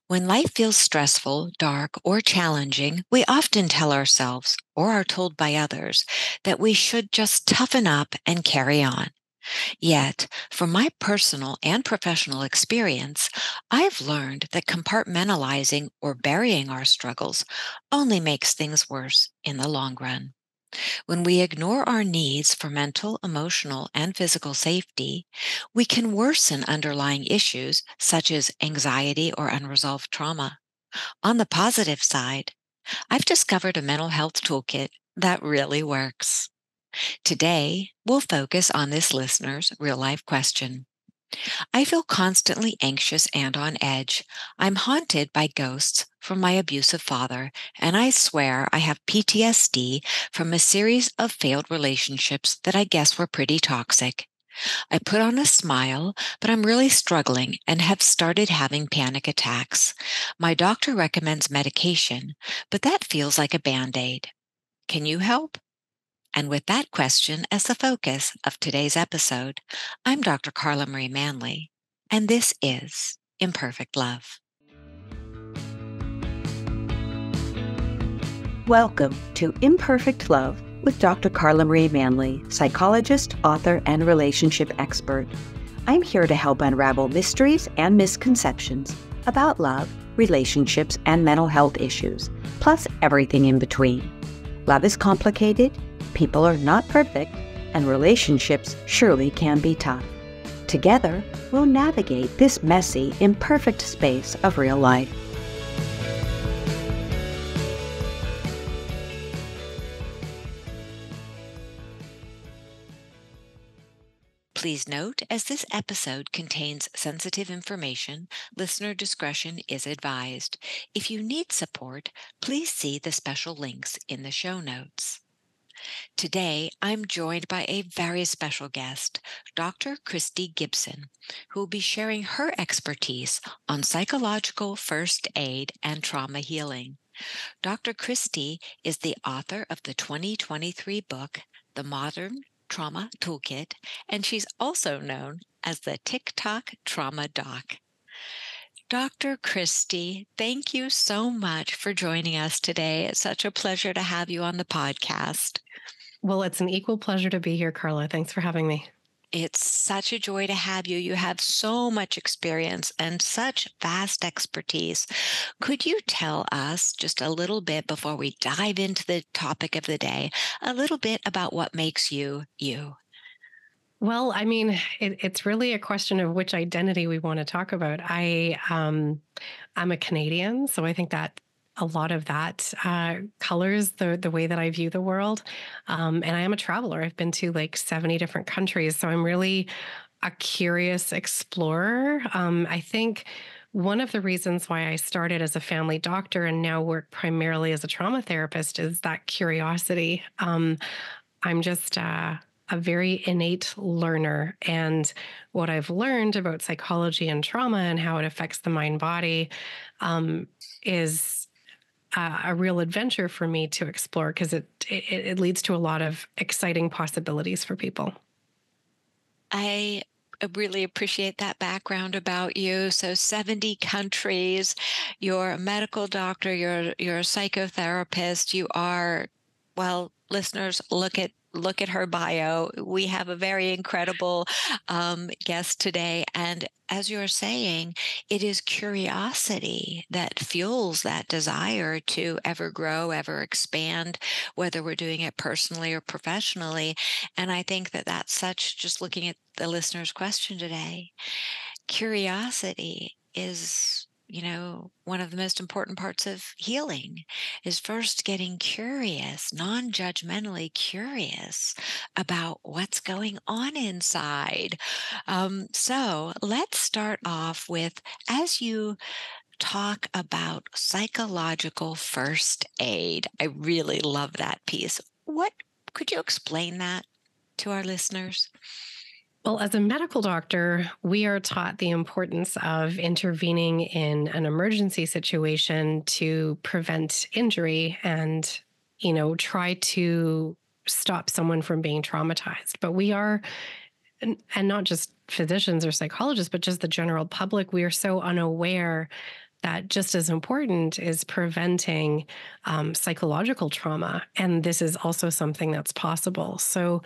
When life feels stressful, dark, or challenging, we often tell ourselves, or are told by others, that we should just toughen up and carry on. Yet, from my personal and professional experience, I've learned that compartmentalizing or burying our struggles only makes things worse in the long run. When we ignore our needs for mental, emotional, and physical safety, we can worsen underlying issues such as anxiety or unresolved trauma. On the positive side, I've discovered a mental health toolkit that really works. Today, we'll focus on this listener's real life question. I feel constantly anxious and on edge. I'm haunted by ghosts from my abusive father, and I swear I have PTSD from a series of failed relationships that I guess were pretty toxic. I put on a smile, but I'm really struggling and have started having panic attacks. My doctor recommends medication, but that feels like a band aid. Can you help? And with that question as the focus of today's episode, I'm Dr. Carla Marie Manly, and this is Imperfect Love. Welcome to Imperfect Love with Dr. Carla Marie Manly, psychologist, author, and relationship expert. I'm here to help unravel mysteries and misconceptions about love, relationships, and mental health issues, plus everything in between. Love is complicated, people are not perfect, and relationships surely can be tough. Together, we'll navigate this messy, imperfect space of real life. Please note, as this episode contains sensitive information, listener discretion is advised. If you need support, please see the special links in the show notes. Today, I'm joined by a very special guest, Dr. Christy Gibson, who will be sharing her expertise on psychological first aid and trauma healing. Dr. Christy is the author of the 2023 book, The Modern Trauma Toolkit, and she's also known as the TikTok Trauma Doc. Dr. Christy, thank you so much for joining us today. It's such a pleasure to have you on the podcast. Well, it's an equal pleasure to be here, Carla. Thanks for having me. It's such a joy to have you. You have so much experience and such vast expertise. Could you tell us just a little bit before we dive into the topic of the day, a little bit about what makes you you? Well, I mean, it's really a question of which identity we want to talk about. I'm a Canadian, so I think that a lot of that colors the way that I view the world. And I am a traveler. I've been to like 70 different countries, so I'm really a curious explorer. I think one of the reasons why I started as a family doctor and now work primarily as a trauma therapist is that curiosity. I'm just a very innate learner. And what I've learned about psychology and trauma and how it affects the mind body is a real adventure for me to explore because it leads to a lot of exciting possibilities for people. I really appreciate that background about you. So 70 countries, you're a medical doctor, you're a psychotherapist, you are, well, listeners, look at her bio. We have a very incredible guest today. And as you're saying, it is curiosity that fuels that desire to ever grow, ever expand, whether we're doing it personally or professionally. And I think that that's such, just looking at the listener's question today, curiosity is, one of the most important parts of healing is first getting curious, non-judgmentally curious about what's going on inside. So let's start off with, as you talk about psychological first aid, I really love that piece. What could you explain that to our listeners? Well, as a medical doctor, we are taught the importance of intervening in an emergency situation to prevent injury and, try to stop someone from being traumatized. But we are, and not just physicians or psychologists, but just the general public, we are so unaware that just as important is preventing psychological trauma. And this is also something that's possible. So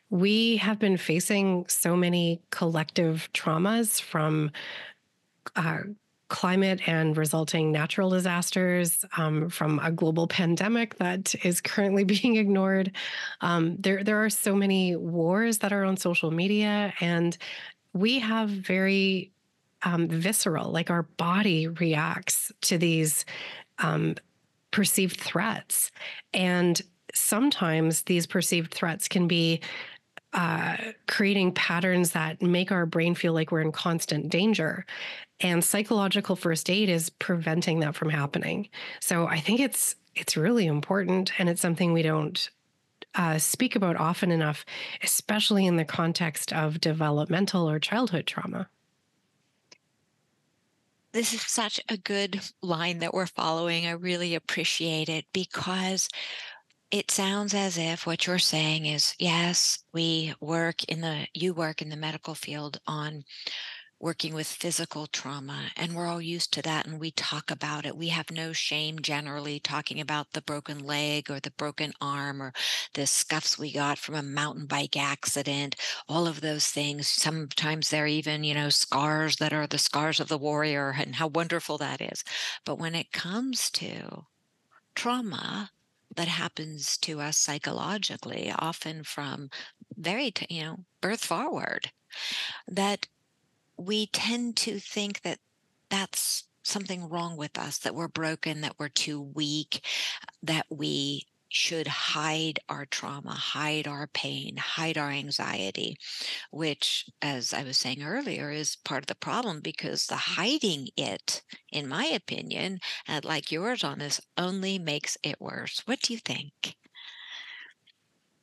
we have been facing so many collective traumas from uh, climate and resulting natural disasters, from a global pandemic that is currently being ignored. There are so many wars that are on social media, and we have very visceral, like our body reacts to these um, perceived threats. And sometimes these perceived threats can be creating patterns that make our brain feel like we're in constant danger. And psychological first aid is preventing that from happening. So I think it's really important, and it's something we don't speak about often enough, especially in the context of developmental or childhood trauma. This is such a good line that we're following. I really appreciate it because it sounds as if what you're saying is, yes, you work in the medical field on working with physical trauma, and we're all used to that and we talk about it. We have no shame generally talking about the broken leg or the broken arm or the scuffs we got from a mountain bike accident, all of those things. Sometimes they're even, scars that are the scars of the warrior, and how wonderful that is. But when it comes to trauma that happens to us psychologically, often from birth forward, that we tend to think that that's something wrong with us, that we're broken, that we're too weak, that we should hide our trauma, hide our pain, hide our anxiety, which, as I was saying earlier, is part of the problem because the hiding it, in my opinion, and like yours on this, only makes it worse. What do you think?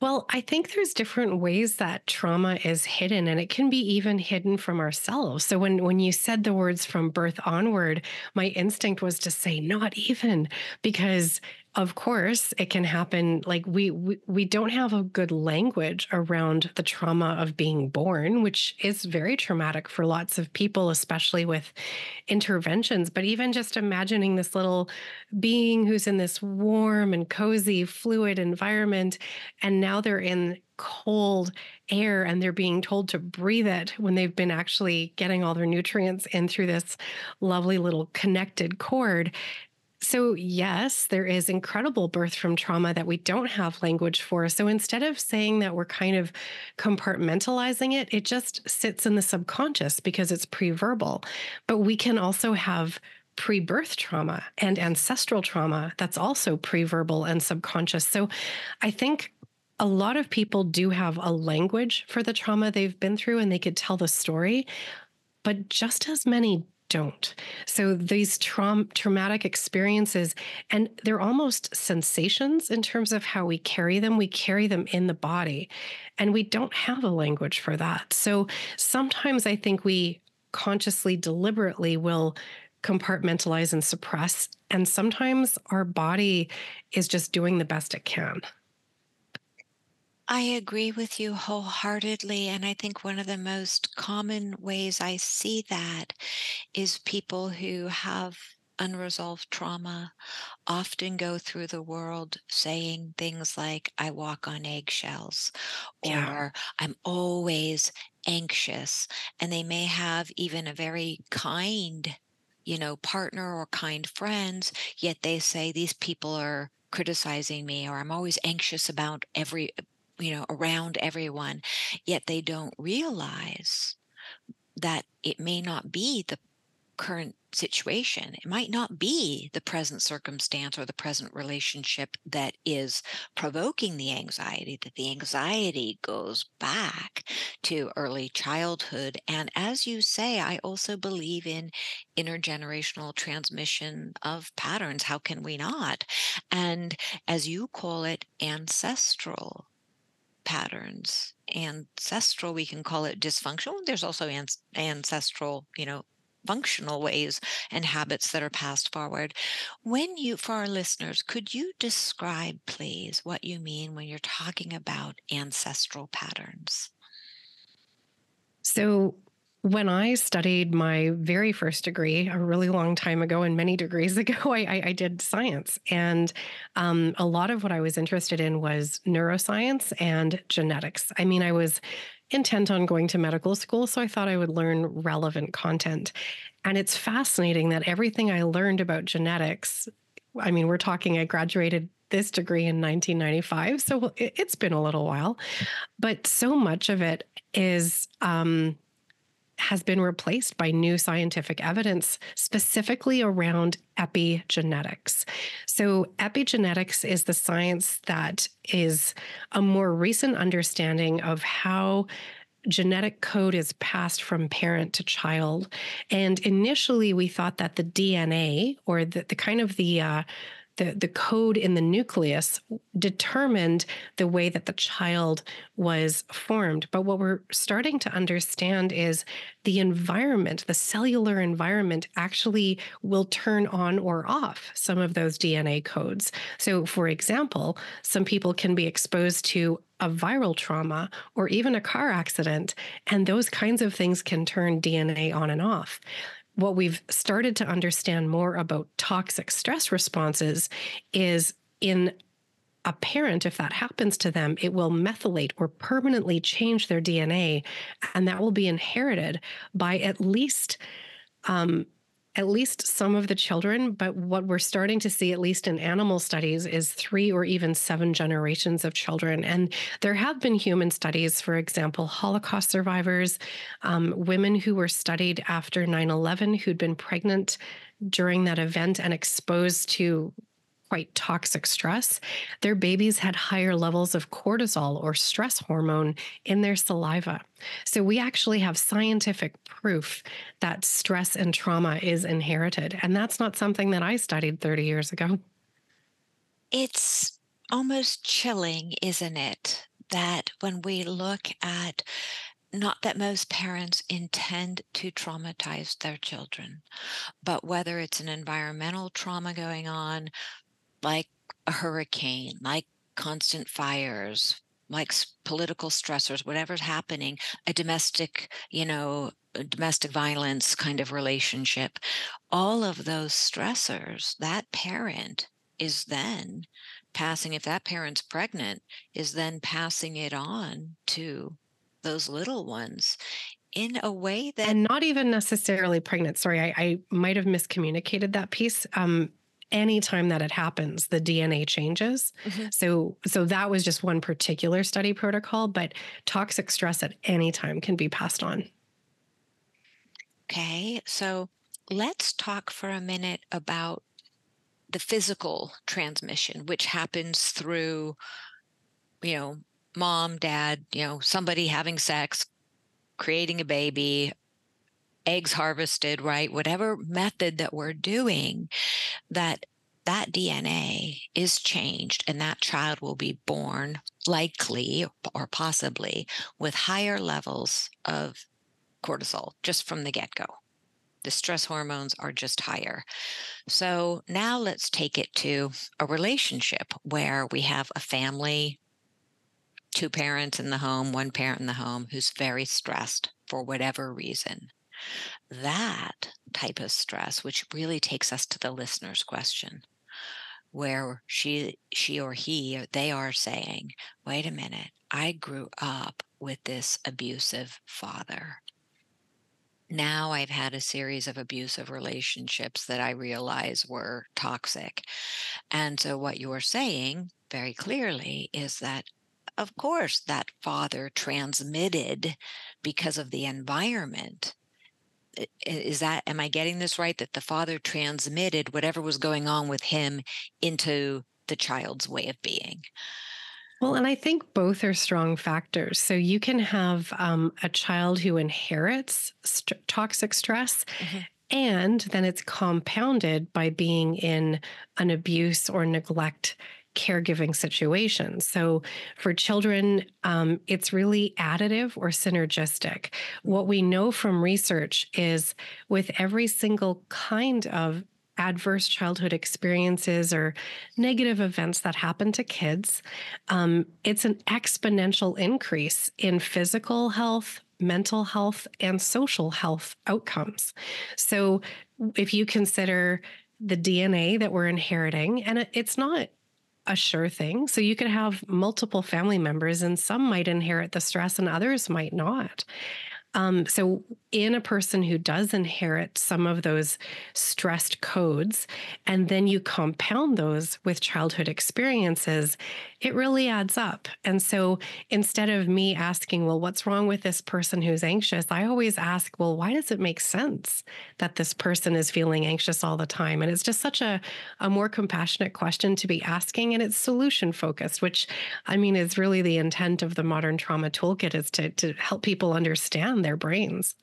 Well, I think there's different ways that trauma is hidden, and it can be even hidden from ourselves. So when you said the words from birth onward, my instinct was to say not even, because of course it can happen. Like we don't have a good language around the trauma of being born, which is very traumatic for lots of people, especially with interventions. But even just imagining this little being who's in this warm and cozy, fluid environment, and now they're in cold air and they're being told to breathe it when they've been actually getting all their nutrients in through this lovely little connected cord. So, yes, there is incredible birth from trauma that we don't have language for. So, instead of saying that we're kind of compartmentalizing it, it just sits in the subconscious because it's pre-verbal. But we can also have pre-birth trauma and ancestral trauma that's also pre-verbal and subconscious. So, I think a lot of people do have a language for the trauma they've been through and they could tell the story, but just as many don't. So these traumatic experiences, and they're almost sensations in terms of how we carry them. We carry them in the body, and we don't have a language for that. So sometimes I think we consciously, deliberately will compartmentalize and suppress. And sometimes our body is just doing the best it can. I agree with you wholeheartedly. And I think one of the most common ways I see that is people who have unresolved trauma often go through the world saying things like, I walk on eggshells, Yeah. or I'm always anxious. And they may have even a very kind, partner or kind friends, yet they say these people are criticizing me, or I'm always anxious about around everyone, yet they don't realize that it may not be the current situation. It might not be the present circumstance or the present relationship that is provoking the anxiety, that the anxiety goes back to early childhood. And as you say, I also believe in intergenerational transmission of patterns. How can we not? And as you call it, ancestral patterns. Ancestral, we can call it dysfunctional. There's also ancestral, functional ways and habits that are passed forward. For our listeners, could you describe, please, what you mean when you're talking about ancestral patterns? So When I studied my very first degree a really long time ago, and many degrees ago, I did science. And a lot of what I was interested in was neuroscience and genetics. I mean, I was intent on going to medical school, so I thought I would learn relevant content. And it's fascinating that everything I learned about genetics, I mean, we're talking, I graduated this degree in 1995, so it's been a little while, but so much of it is has been replaced by new scientific evidence, specifically around epigenetics. So, epigenetics is the science that is a more recent understanding of how genetic code is passed from parent to child. And initially, we thought that the DNA, or the kind of the code in the nucleus, determined the way that the child was formed. But what we're starting to understand is the environment, the cellular environment, actually will turn on or off some of those DNA codes. So, for example, some people can be exposed to a viral trauma or even a car accident, and those kinds of things can turn DNA on and off. What we've started to understand more about toxic stress responses is in a parent, if that happens to them, it will methylate or permanently change their DNA, and that will be inherited by at least some of the children. But what we're starting to see, at least in animal studies, is 3 or even 7 generations of children. And there have been human studies, for example, Holocaust survivors, women who were studied after 9/11 who'd been pregnant during that event and exposed to quite toxic stress. Their babies had higher levels of cortisol or stress hormone in their saliva. So we actually have scientific proof that stress and trauma is inherited. And that's not something that I studied 30 years ago. It's almost chilling, isn't it? That when we look at, not that most parents intend to traumatize their children, but whether it's an environmental trauma going on, like a hurricane, like constant fires, like political stressors, whatever's happening, a domestic, a domestic violence kind of relationship, all of those stressors, that parent is then passing, if that parent's pregnant, is then passing it on to those little ones in a way that. And not even necessarily pregnant. Sorry, I might have miscommunicated that piece. Anytime that it happens, the DNA changes. Mhm. So that was just one particular study protocol, but toxic stress at any time can be passed on. Okay, so let's talk for a minute about the physical transmission, which happens through, you know, mom, dad, somebody having sex, creating a baby, eggs harvested, right? Whatever method that we're doing, that DNA is changed, and that child will be born likely or possibly with higher levels of cortisol just from the get-go. The stress hormones are just higher. So now let's take it to a relationship where we have a family, 2 parents in the home, 1 parent in the home who's very stressed for whatever reason. That type of stress, which really takes us to the listener's question, where she or he, or they are saying, wait a minute, I grew up with this abusive father. Now I've had a series of abusive relationships that I realize were toxic. And so what you're saying very clearly is that, of course, that father transmitted because of the environment. Am I getting this right? That the father transmitted whatever was going on with him into the child's way of being? Well, and I think both are strong factors. So you can have a child who inherits toxic stress, Mhm. and then it's compounded by being in an abuse or neglect caregiving situation. So for children, it's really additive or synergistic. What we know from research is with every single kind of adverse childhood experiences or negative events that happen to kids, it's an exponential increase in physical health, mental health and social health outcomes. So if you consider the DNA that we're inheriting, and it's not a sure thing. So you could have multiple family members, and some might inherit the stress and others might not. So, in a person who does inherit some of those stressed codes, and then you compound those with childhood experiences, it really adds up. And so, instead of me asking, well, what's wrong with this person who's anxious? I always ask, well, why does it make sense that this person is feeling anxious all the time? And it's just such a more compassionate question to be asking, and it's solution focused, which I mean is really the intent of the modern trauma toolkit, is to help people understand their brains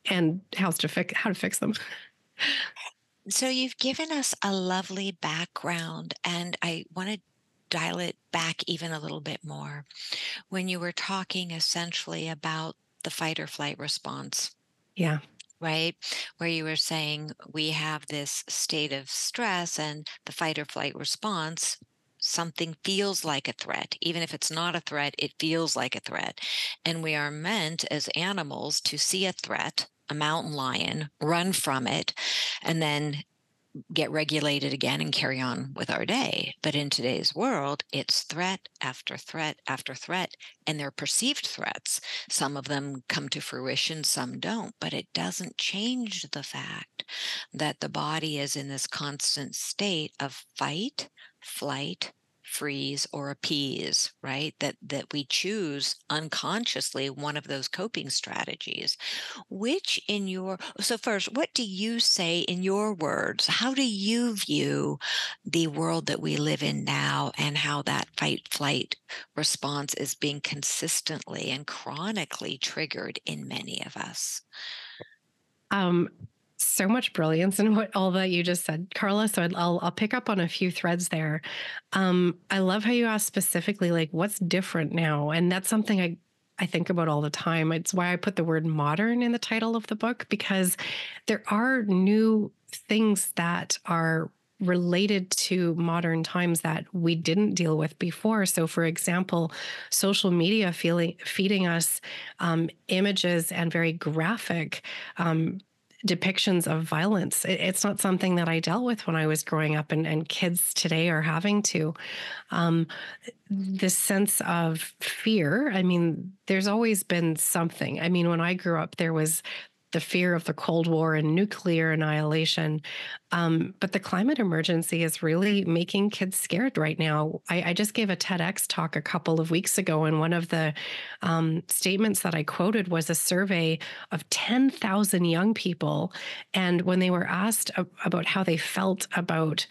and how to fix them. So you've given us a lovely background, and I want to dial it back even a little bit more. When you were talking essentially about the fight or flight response, Yeah. right? Where you were saying we have this state of stress and the fight or flight response, something feels like a threat. Even if it's not a threat, it feels like a threat. And we are meant as animals to see a threat, a mountain lion, run from it, and then get regulated again and carry on with our day. But in today's world, it's threat after threat after threat, and they're perceived threats. Some of them come to fruition, some don't, but it doesn't change the fact that the body is in this constant state of fight, flight, freeze, or appease, right? That we choose unconsciously one of those coping strategies. Which in your So first, what do you say in your words? How do you view the world that we live in now, and how that fight flight response is being consistently and chronically triggered in many of us? Um, so much brilliance in what all that you just said, Carla. So I'll pick up on a few threads there. I love how you asked specifically, like, what's different now, and that's something I think about all the time. It's why I put the word modern in the title of the book, because there are new things that are related to modern times that we didn't deal with before. So, for example, social media feeding us images and very graphic depictions of violence. It's not something that I dealt with when I was growing up, and kids today are having to. Um, this sense of fear, I mean, there's always been something. I mean, when I grew up, there was the fear of the Cold War and nuclear annihilation. But the climate emergency is really making kids scared right now. I just gave a TEDx talk a couple of weeks ago, and one of the statements that I quoted was a survey of 10,000 young people. And when they were asked about how they felt about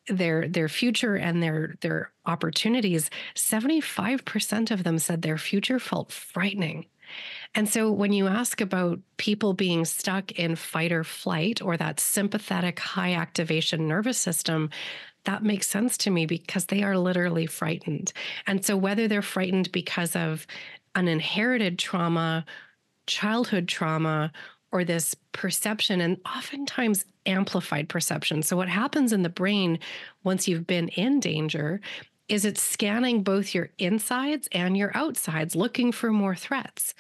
their future and their opportunities, 75% of them said their future felt frightening. And so when you ask about people being stuck in fight or flight, or that sympathetic high activation nervous system, that makes sense to me, because they are literally frightened. And so whether they're frightened because of an inherited trauma, childhood trauma, or this perception, and oftentimes amplified perception. So what happens in the brain once you've been in danger is it's scanning both your insides and your outsides, looking for more threats.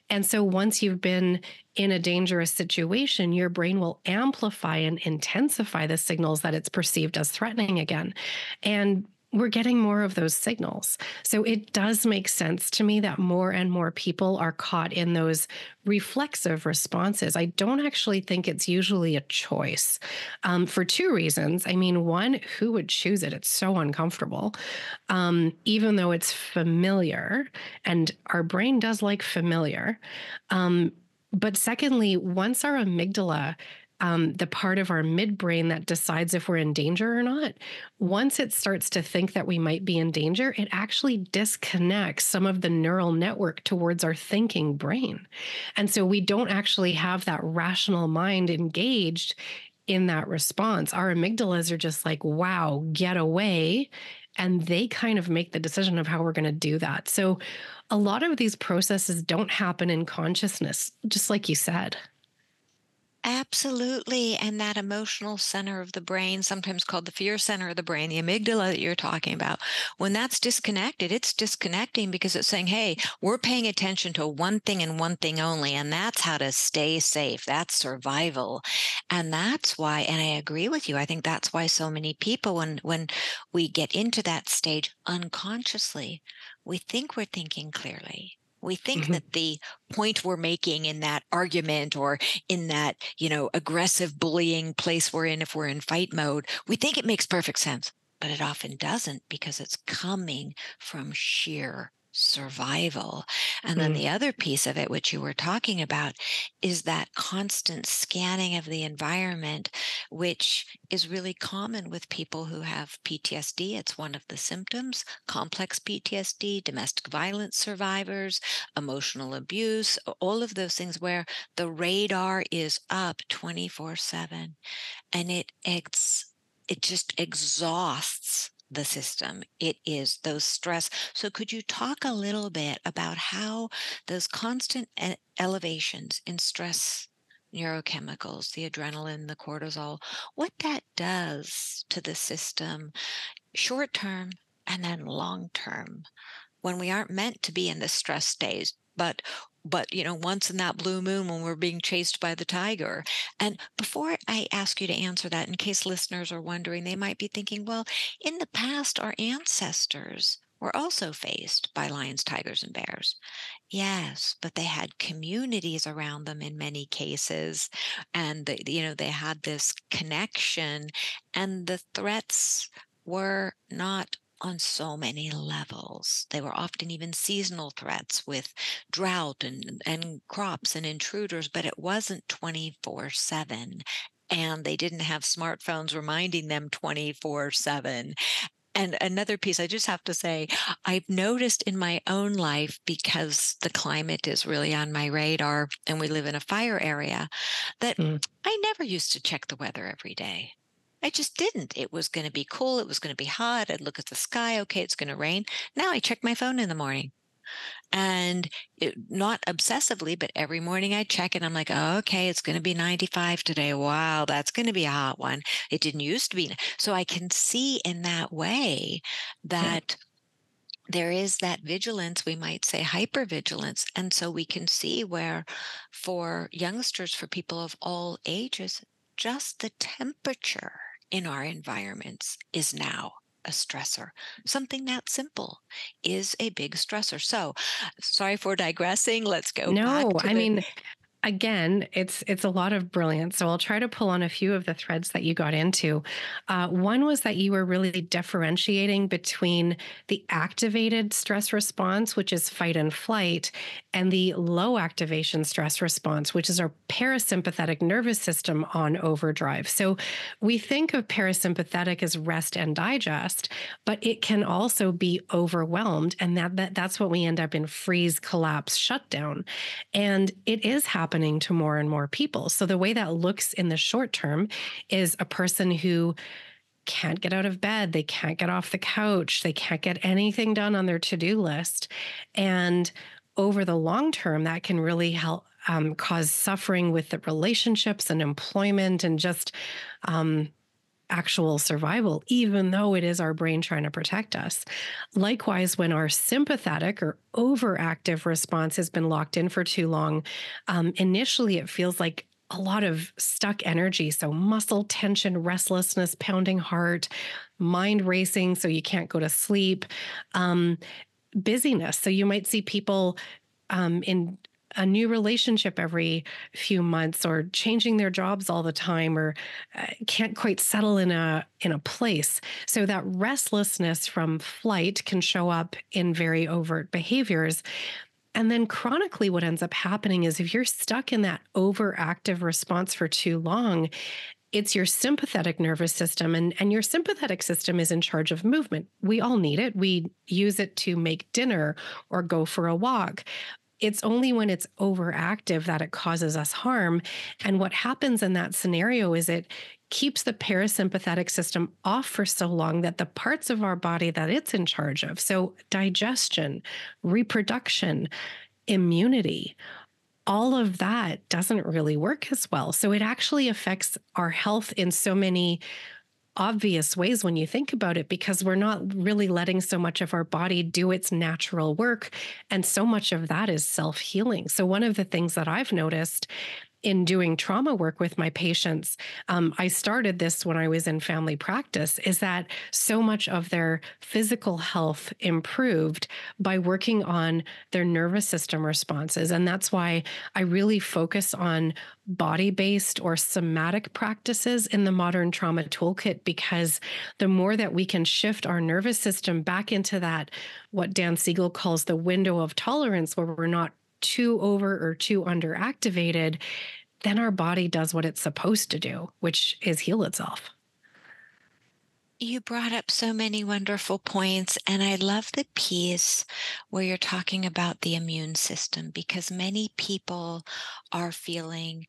And so once you've been in a dangerous situation, your brain will amplify and intensify the signals that it's perceived as threatening again. And we're getting more of those signals. So it does make sense to me that more and more people are caught in those reflexive responses. I don't actually think it's usually a choice, for two reasons. I mean, one, who would choose it? It's so uncomfortable, even though it's familiar, and our brain does like familiar. But secondly, once our amygdala, the part of our midbrain that decides if we're in danger or not, once it starts to think that we might be in danger, it actually disconnects some of the neural network towards our thinking brain. And so we don't actually have that rational mind engaged in that response. Our amygdalas are just like, wow, get away. And they kind of make the decision of how we're going to do that. So a lot of these processes don't happen in consciousness, just like you said. Absolutely. And that emotional center of the brain, sometimes called the fear center of the brain, the amygdala that you're talking about, when that's disconnected, it's disconnecting because it's saying, hey, we're paying attention to one thing and one thing only. And that's how to stay safe. That's survival. And that's why, and I agree with you, I think that's why so many people, when we get into that stage unconsciously, we think we're thinking clearly. We think Mhm. that the point we're making in that argument or in that, aggressive bullying place we're in, if we're in fight mode, we think it makes perfect sense, but it often doesn't because it's coming from sheer survival. And then Mm. the other piece of it, which you were talking about, is that constant scanning of the environment, which is really common with people who have PTSD. It's one of the symptoms, complex PTSD, domestic violence survivors, emotional abuse, all of those things where the radar is up 24/7, and it just exhausts the system. It is those stress. So could you talk a little bit about how those constant elevations in stress neurochemicals, the adrenaline, the cortisol, what that does to the system short term and then long term, when we aren't meant to be in the stress days, but once in that blue moon when we're being chased by the tiger. And before I ask you to answer that, in case listeners are wondering, they might be thinking, well, in the past our ancestors were also faced by lions, tigers, and bears. Yes, but they had communities around them in many cases, and they had this connection, and the threats were not on so many levels. They were often even seasonal threats with drought and crops and intruders, but it wasn't 24/7. And they didn't have smartphones reminding them 24/7. And another piece, I just have to say, I've noticed in my own life, because the climate is really on my radar and we live in a fire area, that Mm. I never used to check the weather every day. I just didn't. It was going to be cool. It was going to be hot. I'd look at the sky. Okay, it's going to rain. Now I check my phone in the morning. And not obsessively, but every morning I check it. I'm like, oh, okay, it's going to be 95 today. Wow, that's going to be a hot one. It didn't used to be. So I can see in that way Yeah. that there is that vigilance, we might say hypervigilance. And so we can see where for youngsters, for people of all ages, just the temperature in our environments is now a stressor. Something that simple is a big stressor. So sorry for digressing. Let's go back No, to I the mean, again, it's a lot of brilliance. So I'll try to pull on a few of the threads that you got into. One was that you were really differentiating between the activated stress response, which is fight and flight, and the low activation stress response, which is our parasympathetic nervous system on overdrive. So we think of parasympathetic as rest and digest, but it can also be overwhelmed, and that's what we end up in freeze, collapse, shutdown. And it is happening to more and more people. So the way that looks in the short term is a person who can't get out of bed, they can't get off the couch, they can't get anything done on their to-do list. And over the long term, that can really help cause suffering with the relationships and employment and just actual survival, even though it is our brain trying to protect us. Likewise, when our sympathetic or overactive response has been locked in for too long, initially it feels like a lot of stuck energy. So, muscle tension, restlessness, pounding heart, mind racing, so you can't go to sleep, busyness. So, you might see people in a new relationship every few months or changing their jobs all the time or can't quite settle in a place. So that restlessness from flight can show up in very overt behaviors. And then chronically what ends up happening is if you're stuck in that overactive response for too long, it's your sympathetic nervous system, and your sympathetic system is in charge of movement. We all need it. We use it to make dinner or go for a walk. It's only when it's overactive that it causes us harm. And what happens in that scenario is it keeps the parasympathetic system off for so long that the parts of our body that it's in charge of, so digestion, reproduction, immunity, all of that doesn't really work as well. So it actually affects our health in so many obvious ways when you think about it, because we're not really letting so much of our body do its natural work. And so much of that is self healing. So, one of the things that I've noticed in doing trauma work with my patients, I started this when I was in family practice, is that so much of their physical health improved by working on their nervous system responses. And that's why I really focus on body based or somatic practices in the modern trauma toolkit, because the more that we can shift our nervous system back into that, what Dan Siegel calls the window of tolerance, where we're not too over or too under activated, then our body does what it's supposed to do, which is heal itself. You brought up so many wonderful points, and I love the piece where you're talking about the immune system, because many people are feeling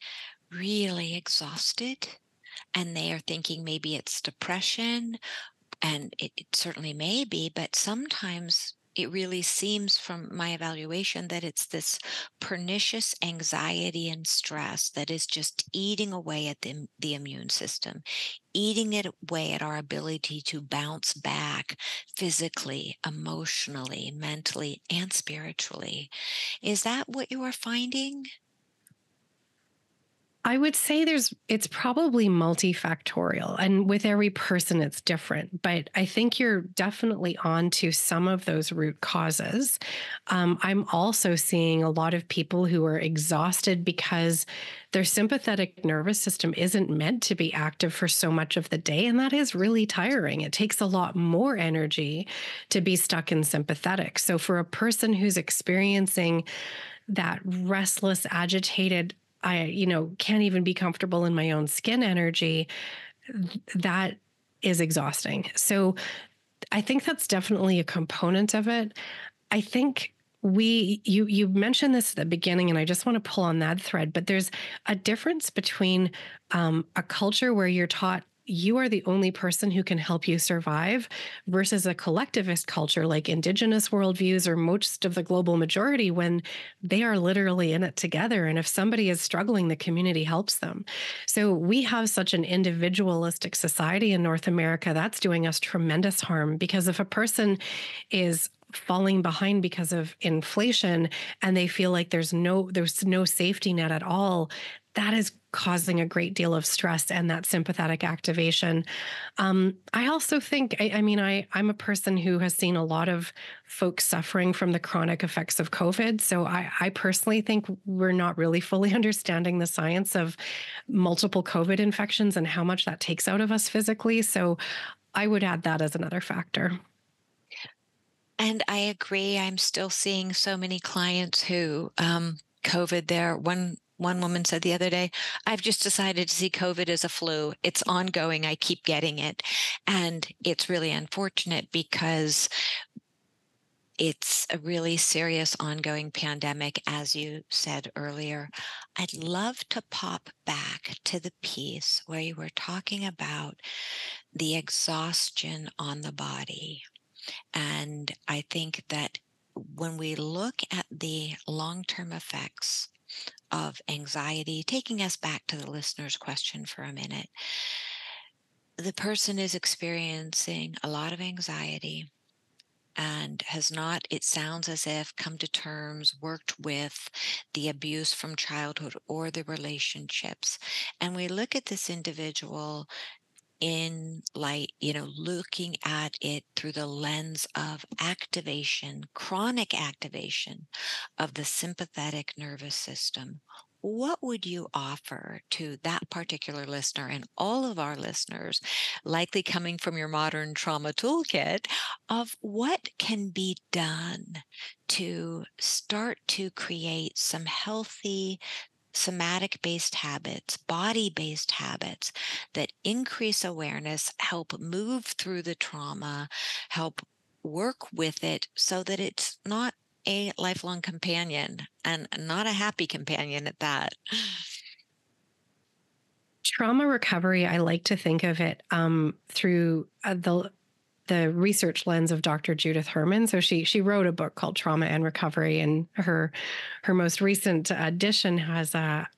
really exhausted and they are thinking maybe it's depression, and it certainly may be, but sometimes it really seems from my evaluation that it's this pernicious anxiety and stress that is just eating away at the immune system, eating it away at our ability to bounce back physically, emotionally, mentally, and spiritually. Is that what you are finding? I would say it's probably multifactorial, and with every person it's different, but I think you're definitely on to some of those root causes. I'm also seeing a lot of people who are exhausted because their sympathetic nervous system isn't meant to be active for so much of the day, and that is really tiring. It takes a lot more energy to be stuck in sympathetic. So for a person who's experiencing that restless, agitated, can't even be comfortable in my own skin energy, that is exhausting. So I think that's definitely a component of it. I think you mentioned this at the beginning, and I just want to pull on that thread, but there's a difference between a culture where you're taught you are the only person who can help you survive versus a collectivist culture like indigenous worldviews or most of the global majority, when they are literally in it together. And if somebody is struggling, the community helps them. So we have such an individualistic society in North America that's doing us tremendous harm, because if a person is falling behind because of inflation and they feel like there's no safety net at all, that is causing a great deal of stress and that sympathetic activation. I also think, I'm a person who has seen a lot of folks suffering from the chronic effects of COVID. So I personally think we're not really fully understanding the science of multiple COVID infections and how much that takes out of us physically. So I would add that as another factor. And I agree. I'm still seeing so many clients who COVID there. One woman said the other day, I've just decided to see COVID as a flu. It's ongoing. I keep getting it. And it's really unfortunate because it's a really serious ongoing pandemic, as you said earlier. I'd love to pop back to the piece where you were talking about the exhaustion on the body. And I think that when we look at the long-term effects of anxiety, taking us back to the listener's question for a minute, the person is experiencing a lot of anxiety and has not, it sounds as if, come to terms, worked with the abuse from childhood or the relationships. And we look at this individual in light, looking at it through the lens of activation, chronic activation of the sympathetic nervous system. What would you offer to that particular listener and all of our listeners, likely coming from your modern trauma toolkit, of what can be done to start to create some healthy somatic based habits, body based habits that increase awareness, help move through the trauma, help work with it so that it's not a lifelong companion and not a happy companion at that? Trauma recovery, I like to think of it through the the research lens of Dr. Judith Herman. So she wrote a book called Trauma and Recovery, and her most recent edition has a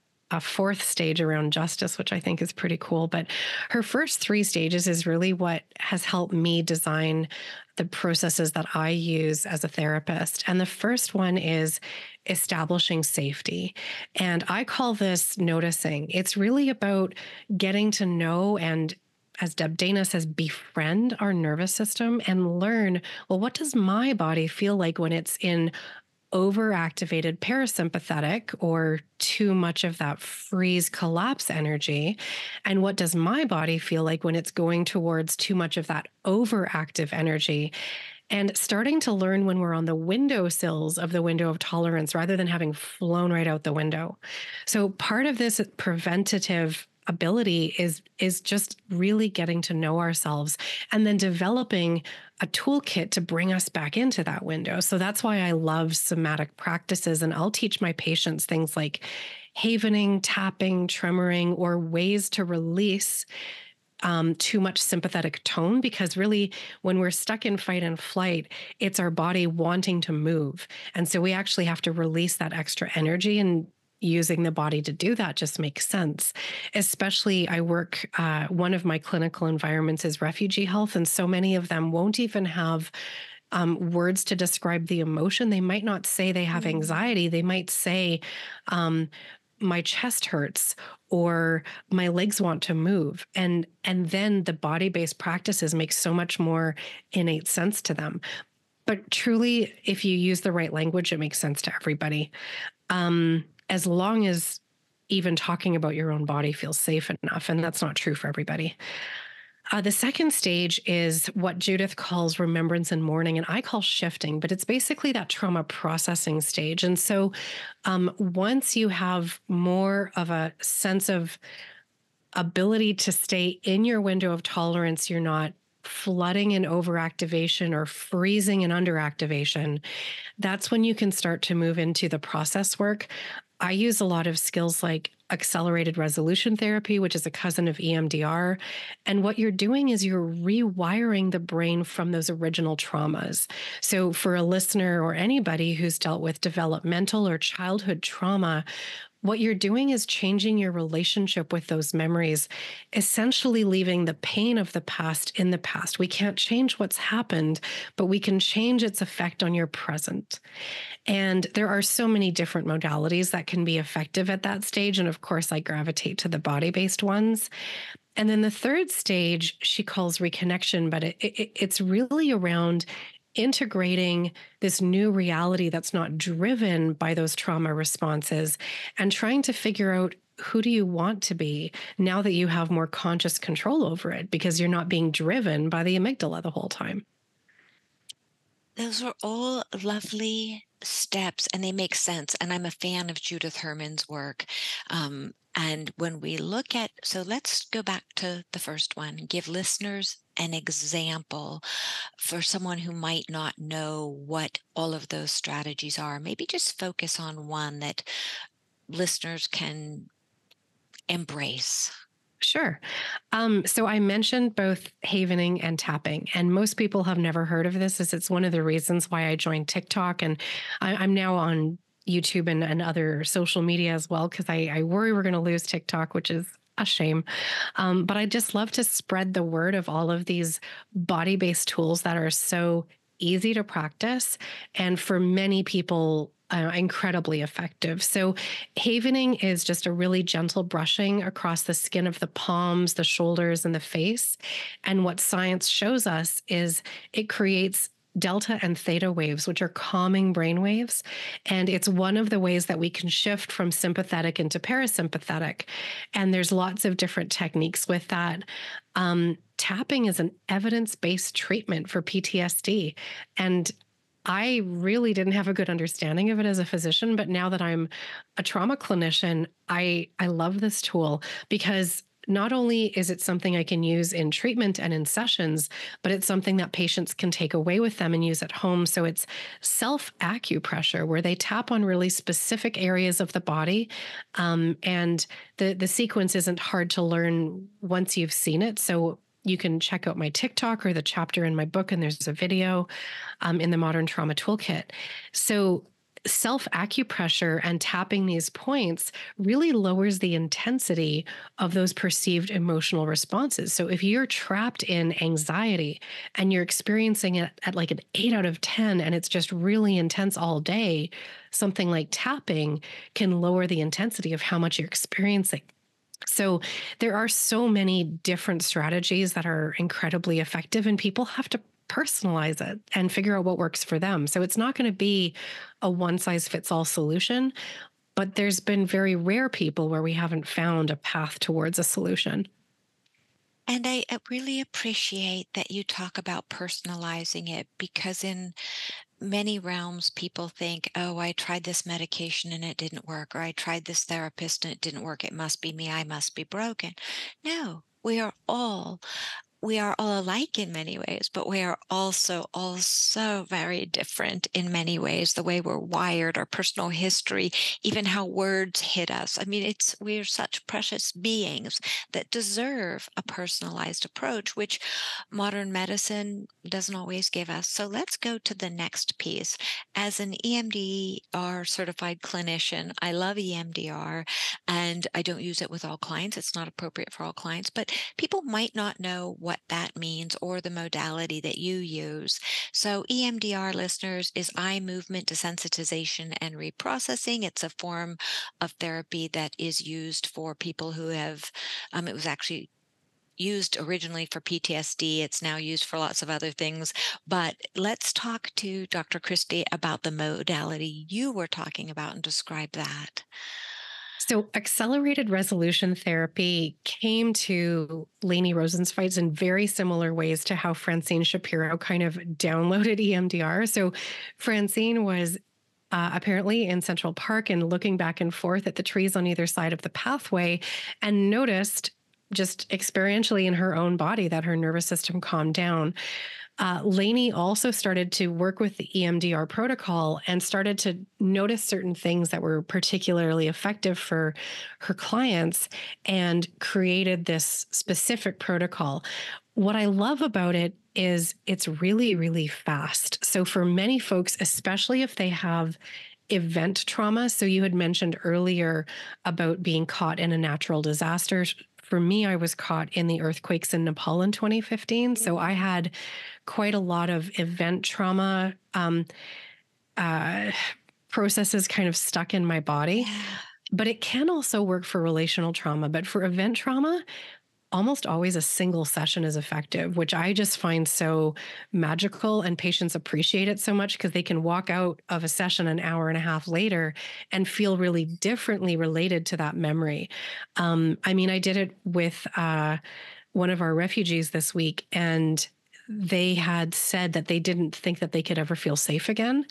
fourth stage around justice, which I think is pretty cool. But her first three stages is really what has helped me design the processes that I use as a therapist. And the first one is establishing safety. And I call this noticing. It's really about getting to know and, as Deb Dana says, befriend our nervous system and learn, well, what does my body feel like when it's in overactivated parasympathetic or too much of that freeze collapse energy? And what does my body feel like when it's going towards too much of that overactive energy? And starting to learn when we're on the windowsills of the window of tolerance rather than having flown right out the window. So part of this preventative ability is just really getting to know ourselves and then developing a toolkit to bring us back into that window. So that's why I love somatic practices. And I'll teach my patients things like havening, tapping, tremoring, or ways to release too much sympathetic tone, because really when we're stuck in fight and flight, it's our body wanting to move. And so we actually have to release that extra energy, and using the body to do that just makes sense. Especially I work, one of my clinical environments is refugee health. And so many of them won't even have words to describe the emotion. They might not say they have anxiety. They might say, my chest hurts or my legs want to move. And then the body-based practices make so much more innate sense to them. But truly, if you use the right language, it makes sense to everybody. As long as even talking about your own body feels safe enough. And that's not true for everybody. The second stage is what Judith calls remembrance and mourning, and I call shifting, but it's basically that trauma processing stage. And so once you have more of a sense of ability to stay in your window of tolerance, you're not flooding in overactivation or freezing in underactivation, that's when you can start to move into the process work. I use a lot of skills like accelerated resolution therapy, which is a cousin of EMDR. And what you're doing is you're rewiring the brain from those original traumas. So for a listener or anybody who's dealt with developmental or childhood trauma, what you're doing is changing your relationship with those memories, essentially leaving the pain of the past in the past. We can't change what's happened, but we can change its effect on your present. And there are so many different modalities that can be effective at that stage. And of course, I gravitate to the body-based ones. And then the third stage, she calls reconnection, but it's really around integrating this new reality that's not driven by those trauma responses and trying to figure out, who do you want to be now that you have more conscious control over it, because you're not being driven by the amygdala the whole time. Those are all lovely steps and they make sense. And I'm a fan of Judith Herman's work. And when we look at, so let's go back to the first one, give listeners an example for someone who might not know what all of those strategies are. Maybe just focus on one that listeners can embrace. Sure. So I mentioned both havening and tapping, and most people have never heard of this, as it's one of the reasons why I joined TikTok. And I'm now on YouTube and other social media as well, because I worry we're going to lose TikTok, which is a shame. But I just love to spread the word of all of these body-based tools that are so easy to practice, and for many people, incredibly effective. So havening is just a really gentle brushing across the skin of the palms, the shoulders, and the face. And what science shows us is it creates delta and theta waves, which are calming brain waves. And it's one of the ways that we can shift from sympathetic into parasympathetic. And there's lots of different techniques with that. Tapping is an evidence-based treatment for PTSD. And I really didn't have a good understanding of it as a physician, but now that I'm a trauma clinician, I love this tool, because not only is it something I can use in treatment and in sessions, but it's something that patients can take away with them and use at home. So it's self-acupressure, where they tap on really specific areas of the body. And the sequence isn't hard to learn once you've seen it. So You can check out my TikTok or the chapter in my book, and there's a video in the Modern Trauma Toolkit. So, self acupressure and tapping these points really lowers the intensity of those perceived emotional responses. So, if you're trapped in anxiety and you're experiencing it at like an 8 out of 10 and it's just really intense all day, something like tapping can lower the intensity of how much you're experiencing. So there are so many different strategies that are incredibly effective, and people have to personalize it and figure out what works for them. So it's not going to be a one size fits all solution, but there's been very rare people where we haven't found a path towards a solution. And I really appreciate that you talk about personalizing it, because in many realms, people think, oh, I tried this medication and it didn't work, or I tried this therapist and it didn't work. It must be me. I must be broken. No, we are all alike in many ways, but we are also very different in many ways. The way we're wired, our personal history, even how words hit us. I mean, we're such precious beings that deserve a personalized approach, which modern medicine doesn't always give us. So let's go to the next piece. As an EMDR certified clinician, I love EMDR, and I don't use it with all clients. It's not appropriate for all clients, but people might not know what that means or the modality that you use. So EMDR, listeners, is eye movement desensitization and reprocessing. It's a form of therapy that is used for people who have, it was actually used originally for PTSD. It's now used for lots of other things. But let's talk to Dr. Christy about the modality you were talking about and describe that. So, accelerated resolution therapy came to Lainey Rosenzweig's in very similar ways to how Francine Shapiro kind of downloaded EMDR. So, Francine was apparently in Central Park and looking back and forth at the trees on either side of the pathway and noticed just experientially in her own body that her nervous system calmed down. Lainey also started to work with the EMDR protocol and started to notice certain things that were particularly effective for her clients and created this specific protocol. What I love about it is it's really, really fast. So for many folks, especially if they have event trauma, so you had mentioned earlier about being caught in a natural disaster. For me, I was caught in the earthquakes in Nepal in 2015. So I had quite a lot of event trauma processes kind of stuck in my body. Yeah. But it can also work for relational trauma. But for event trauma, almost always a single session is effective, which I just find so magical, and patients appreciate it so much because they can walk out of a session an hour and a half later and feel really differently related to that memory. I mean, I did it with one of our refugees this week, and they had said that they didn't think that they could ever feel safe again.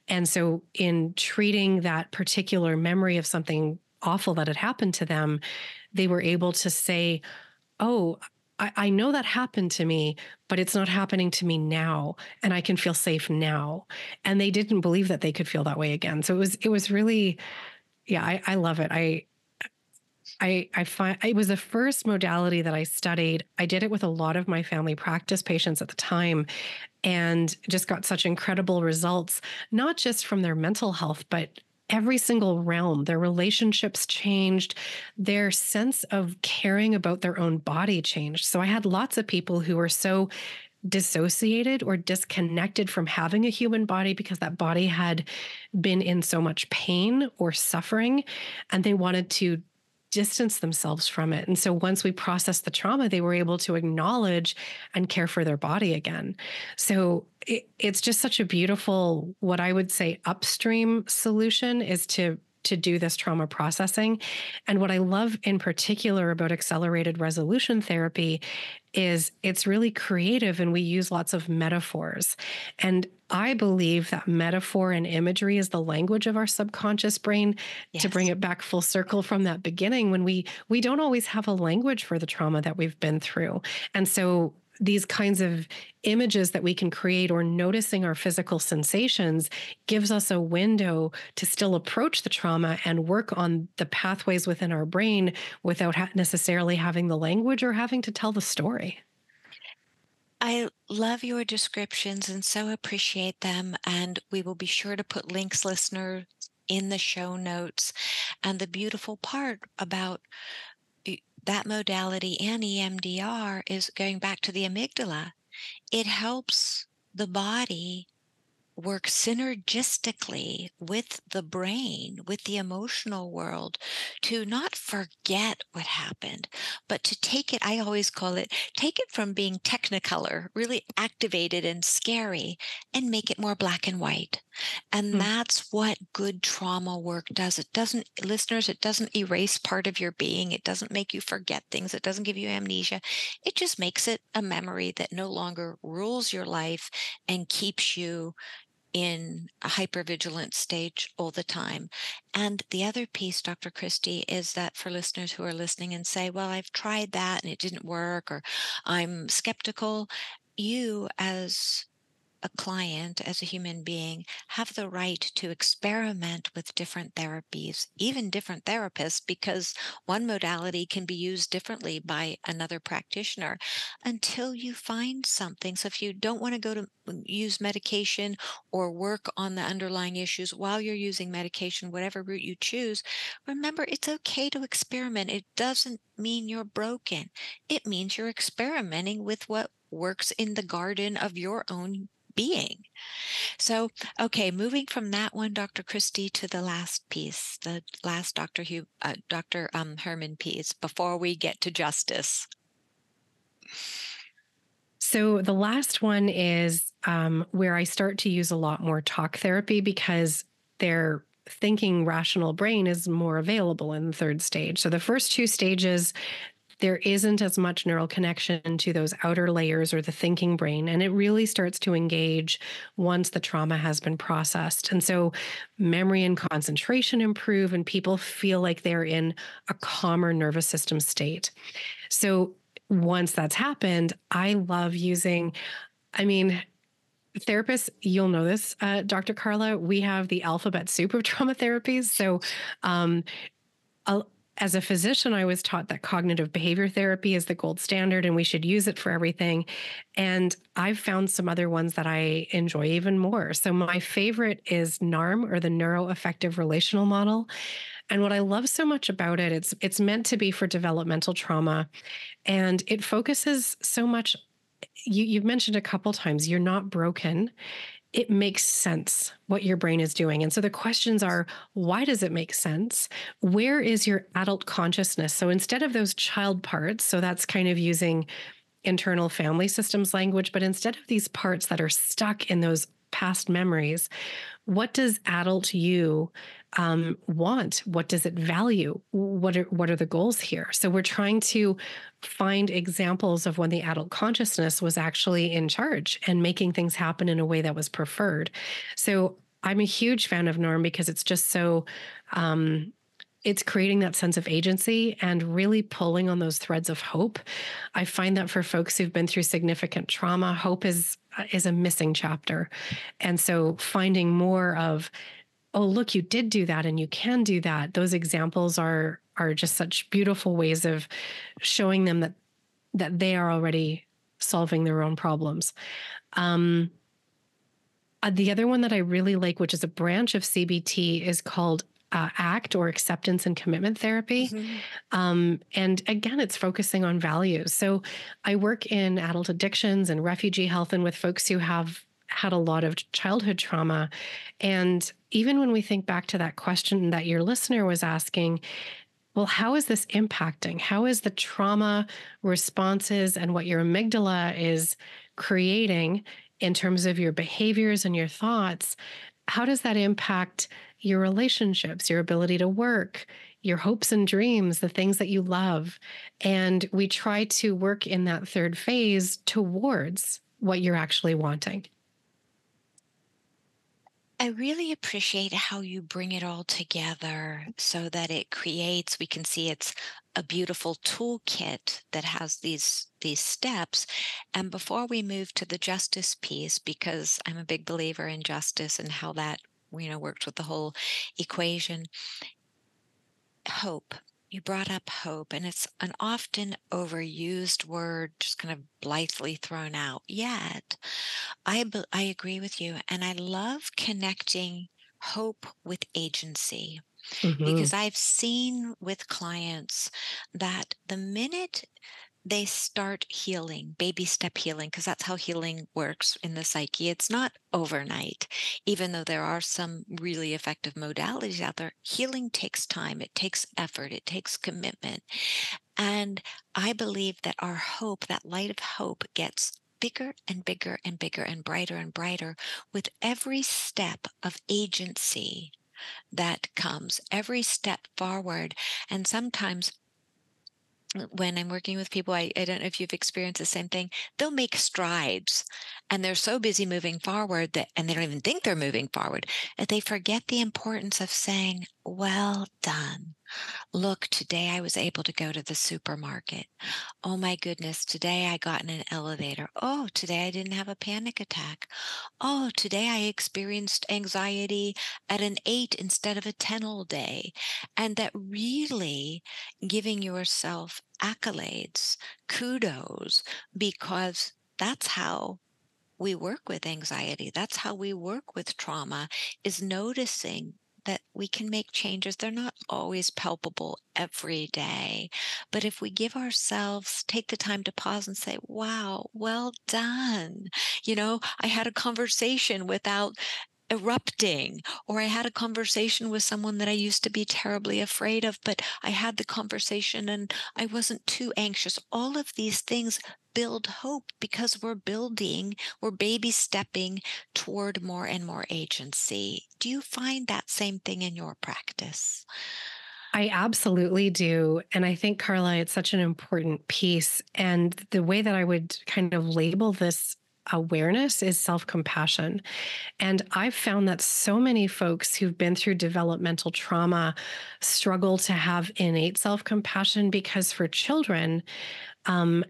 And so in treating that particular memory of something awful that had happened to them, they were able to say, oh, I know that happened to me, but it's not happening to me now, and I can feel safe now. And they didn't believe that they could feel that way again. So it was really, yeah, I love it. I find it was the first modality that I studied. I did it with a lot of my family practice patients at the time, and just got such incredible results, not just from their mental health, but every single realm. Their relationships changed, their sense of caring about their own body changed. So I had lots of people who were so dissociated or disconnected from having a human body because that body had been in so much pain or suffering, and they wanted to distance themselves from it. And so once we processed the trauma, they were able to acknowledge and care for their body again. So it's just such a beautiful, what I would say, upstream solution is to do this trauma processing. And what I love in particular about accelerated resolution therapy is it's really creative, and we use lots of metaphors. And I believe that metaphor and imagery is the language of our subconscious brain. Yes. To bring it back full circle from that beginning, when we don't always have a language for the trauma that we've been through. And so these kinds of images that we can create, or noticing our physical sensations, gives us a window to still approach the trauma and work on the pathways within our brain without necessarily having the language or having to tell the story. love your descriptions and so appreciate them. And we will be sure to put links, listener, in the show notes. And the beautiful part about that modality and EMDR is going back to the amygdala. It helps the body work synergistically with the brain, with the emotional world, to not forget what happened, but to take it, I always call it, take it from being technicolor, really activated and scary, and make it more black and white. And Mm. that's what good trauma work does. It doesn't, listeners, it doesn't erase part of your being. It doesn't make you forget things. It doesn't give you amnesia. It just makes it a memory that no longer rules your life and keeps you in a hypervigilant stage all the time. And the other piece, Dr. Christy, is that for listeners who are listening and say, well, I've tried that and it didn't work, or I'm skeptical, you as a client, as a human being, have the right to experiment with different therapies, even different therapists, because one modality can be used differently by another practitioner until you find something. So if you don't want to go to use medication or work on the underlying issues while you're using medication, whatever route you choose, remember it's okay to experiment. It doesn't mean you're broken. It means you're experimenting with what works in the garden of your own being. So, okay, moving from that one, Dr. Christie, to the last piece, the last Dr. Herman piece, before we get to justice. So the last one is where I start to use a lot more talk therapy because their thinking rational brain is more available in the third stage. So the first two stages, there isn't as much neural connection to those outer layers or the thinking brain. And it really starts to engage once the trauma has been processed. And so memory and concentration improve, and people feel like they're in a calmer nervous system state. So once that's happened, I love using, I mean, therapists, you'll know this, Dr. Carla, we have the alphabet soup of trauma therapies. So, as a physician, I was taught that cognitive behavior therapy is the gold standard and we should use it for everything. And I've found some other ones that I enjoy even more. So my favorite is NARM, or the Neuroaffective Relational Model. And what I love so much about it, it's meant to be for developmental trauma. And it focuses so much. You've mentioned a couple times, you're not broken. It makes sense what your brain is doing. And so the questions are, why does it make sense? Where is your adult consciousness? So instead of those child parts, so that's kind of using internal family systems language, but instead of these parts that are stuck in those past memories, what does adult you want? What does it value? What are the goals here? So we're trying to find examples of when the adult consciousness was actually in charge and making things happen in a way that was preferred. So I'm a huge fan of Norm because it's just so it's creating that sense of agency and really pulling on those threads of hope. I find that for folks who've been through significant trauma, hope is a missing chapter. And so finding more of, oh, look, you did do that and you can do that. Those examples are just such beautiful ways of showing them that they are already solving their own problems. The other one that I really like, which is a branch of CBT, is called ACT, or acceptance and commitment therapy. Mm-hmm. And again, it's focusing on values. So I work in adult addictions and refugee health and with folks who have had a lot of childhood trauma. And even when we think back to that question that your listener was asking, well, how is this impacting? How is the trauma responses and what your amygdala is creating in terms of your behaviors and your thoughts? How does that impact your relationships, your ability to work, your hopes and dreams, the things that you love? And we try to work in that third phase towards what you're actually wanting. I really appreciate how you bring it all together so that it creates, we can see it's a beautiful toolkit that has these steps. And before we move to the justice piece, because I'm a big believer in justice and how that, works with the whole equation, hope. You brought up hope, and it's an often overused word, just kind of blithely thrown out. Yet, I agree with you, and I love connecting hope with agency Hmm. because I've seen with clients that the minute they start healing, baby step healing, because that's how healing works in the psyche. It's not overnight. Even though there are some really effective modalities out there, healing takes time, it takes effort, it takes commitment. And I believe that our hope, that light of hope, gets bigger and bigger and bigger and brighter with every step of agency that comes, every step forward. And sometimes when I'm working with people, I don't know if you've experienced the same thing. They'll make strides and they're so busy moving forward that, and they don't even think they're moving forward, that they forget the importance of saying, well done. Look, today I was able to go to the supermarket. Oh my goodness, today I got in an elevator. Oh, today I didn't have a panic attack. Oh, today I experienced anxiety at an 8 instead of a 10 all day. And that really giving yourself accolades, kudos, because that's how we work with anxiety. That's how we work with trauma, is noticing that we can make changes. They're not always palpable every day. But if we give ourselves, take the time to pause and say, wow, well done. I had a conversation without erupting, or I had a conversation with someone that I used to be terribly afraid of, but I had the conversation and I wasn't too anxious. All of these things build hope because we're baby stepping toward more and more agency. Do you find that same thing in your practice? I absolutely do. And I think, Carla, it's such an important piece. And the way that I would kind of label this awareness is self compassion. And I've found that so many folks who've been through developmental trauma struggle to have innate self compassion because for children, um,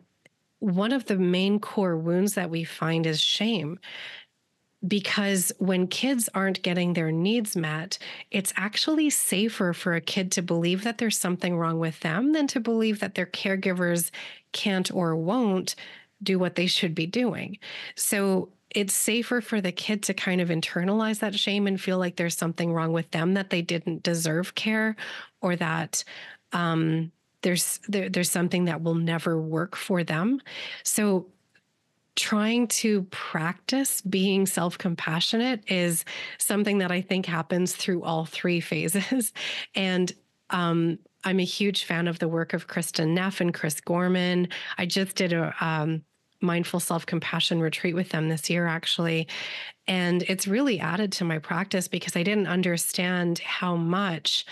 one of the main core wounds that we find is shame. Because when kids aren't getting their needs met, it's actually safer for a kid to believe that there's something wrong with them than to believe that their caregivers can't or won't do what they should be doing. So it's safer for the kid to kind of internalize that shame and feel like there's something wrong with them, that they didn't deserve care, or that there's something that will never work for them. So trying to practice being self-compassionate is something that I think happens through all three phases. And I'm a huge fan of the work of Kristen Neff and Chris Gorman. I just did a mindful self-compassion retreat with them this year, actually. And it's really added to my practice because I didn't understand how much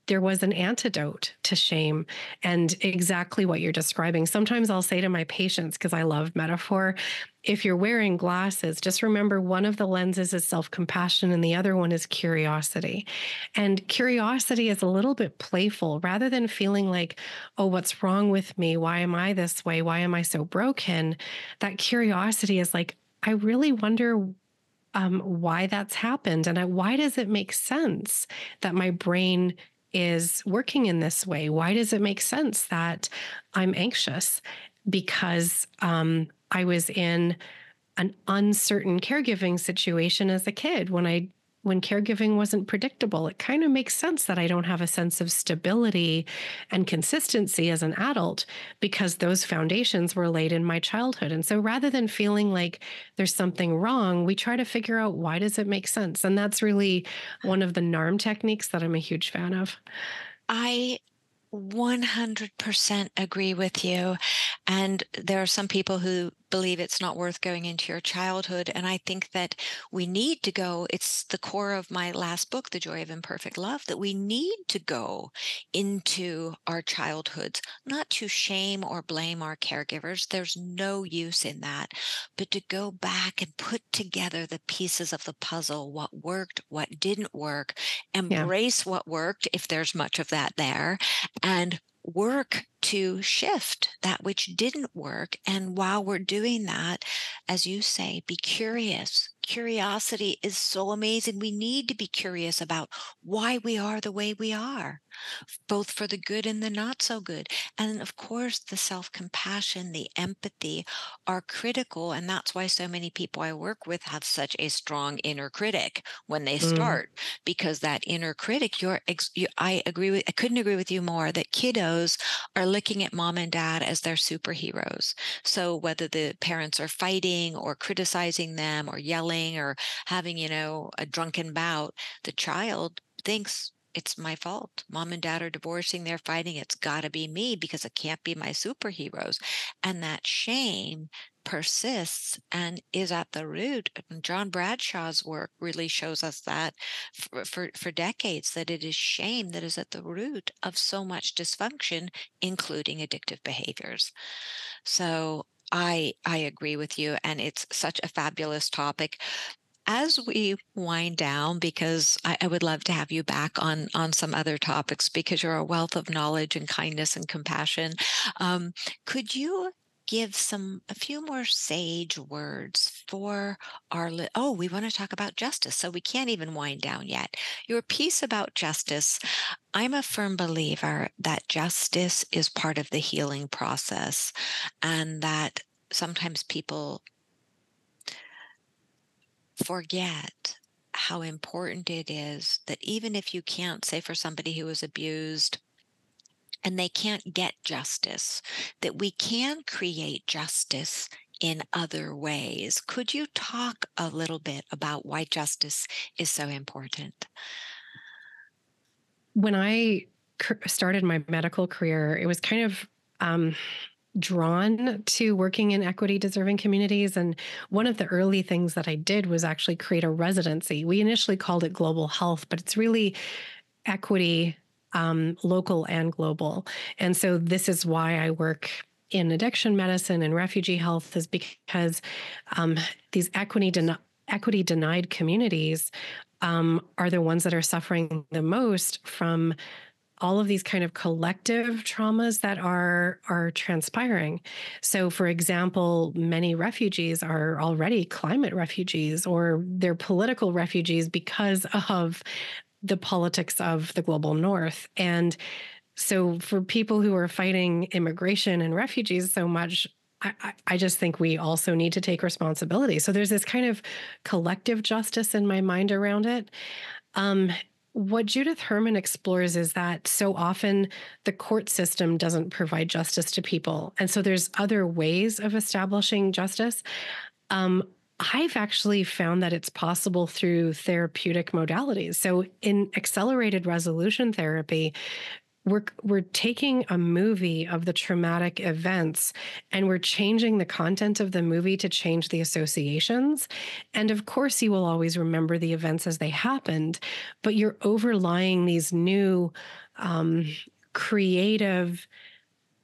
there was an antidote to shame, and exactly what you're describing. Sometimes I'll say to my patients, because I love metaphor, if you're wearing glasses, just remember one of the lenses is self-compassion and the other one is curiosity. And curiosity is a little bit playful rather than feeling like, oh, what's wrong with me? Why am I this way? Why am I so broken? That curiosity is like, I really wonder why that's happened. And why does it make sense that my brain is working in this way? Why does it make sense that I'm anxious? Because I was in an uncertain caregiving situation as a kid when caregiving wasn't predictable. It kind of makes sense that I don't have a sense of stability and consistency as an adult because those foundations were laid in my childhood. And so rather than feeling like there's something wrong, we try to figure out, why does it make sense? And that's really one of the NARM techniques that I'm a huge fan of. I 100% agree with you. And there are some people who believe it's not worth going into your childhood. And I think that we need to go, it's the core of my last book, The Joy of Imperfect Love, that we need to go into our childhoods, not to shame or blame our caregivers. There's no use in that, but to go back and put together the pieces of the puzzle, what worked, what didn't work, Yeah. embrace what worked, if there's much of that there, and work to shift that which didn't work. And while we're doing that, as you say, be curious. curiosity is so amazing. We need to be curious about why we are the way we are, both for the good and the not so good. And of course, the self-compassion, the empathy are critical. And that's why so many people I work with have such a strong inner critic when they Mm. start, because that inner critic, I couldn't agree with you more that kiddos are looking at mom and dad as their superheroes. So whether the parents are fighting or criticizing them or yelling or having, a drunken bout, the child thinks it's my fault. Mom and dad are divorcing, they're fighting. It's got to be me because it can't be my superheroes. And that shame persists and is at the root. And John Bradshaw's work really shows us that for decades, that it is shame that is at the root of so much dysfunction, including addictive behaviors. So I agree with you, and it's such a fabulous topic. As we wind down, because I would love to have you back on some other topics because you're a wealth of knowledge and kindness and compassion. Could you give a few more sage words for oh, we want to talk about justice, so we can't even wind down yet. Your piece about justice, I'm a firm believer that justice is part of the healing process, and that sometimes people forget how important it is that even if you can't, say for somebody who was abused and they can't get justice, that we can create justice in other ways. Could you talk a little bit about why justice is so important? When I started my medical career, it was kind of drawn to working in equity deserving communities. And one of the early things that I did was actually create a residency. We initially called it global health, but it's really equity, local and global. And so this is why I work in addiction medicine and refugee health, is because these equity denied communities are the ones that are suffering the most from all of these kind of collective traumas that are transpiring. So, for example, many refugees are already climate refugees, or they're political refugees because of the politics of the global north. And so for people who are fighting immigration and refugees so much, I just think we also need to take responsibility. So there's this kind of collective justice in my mind around it. What Judith Herman explores is that so often the court system doesn't provide justice to people. And so there's other ways of establishing justice. I've actually found that it's possible through therapeutic modalities. So in accelerated resolution therapy, we're taking a movie of the traumatic events and we're changing the content of the movie to change the associations. And of course, you will always remember the events as they happened, but you're overlying these new creative